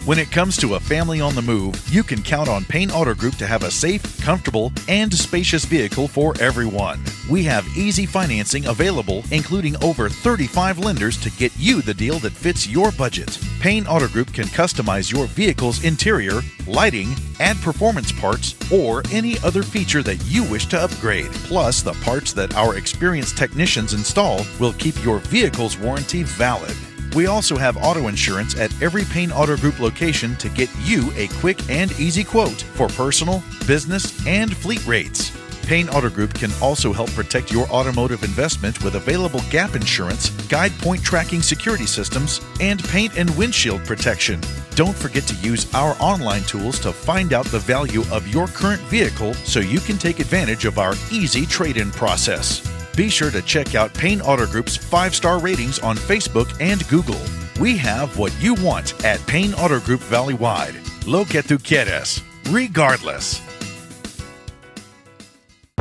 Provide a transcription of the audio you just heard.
When it comes to a family on the move, you can count on Payne Auto Group to have a safe, comfortable, and spacious vehicle for everyone. We have easy financing available, including over 35 lenders to get you the deal that fits your budget. Payne Auto Group can customize your vehicle's interior, lighting, add performance parts, or any other feature that you wish to upgrade. Plus, the parts that our experienced technicians install will keep your vehicle's warranty valid. We also have auto insurance at every Payne Auto Group location to get you a quick and easy quote for personal, business, and fleet rates. Payne Auto Group can also help protect your automotive investment with available gap insurance, guide point tracking security systems, and paint and windshield protection. Don't forget to use our online tools to find out the value of your current vehicle so you can take advantage of our easy trade-in process. Be sure to check out Payne Auto Group's 5-star ratings on Facebook and Google. We have what you want at Payne Auto Group Valley-wide. Lo que tú quieres, regardless.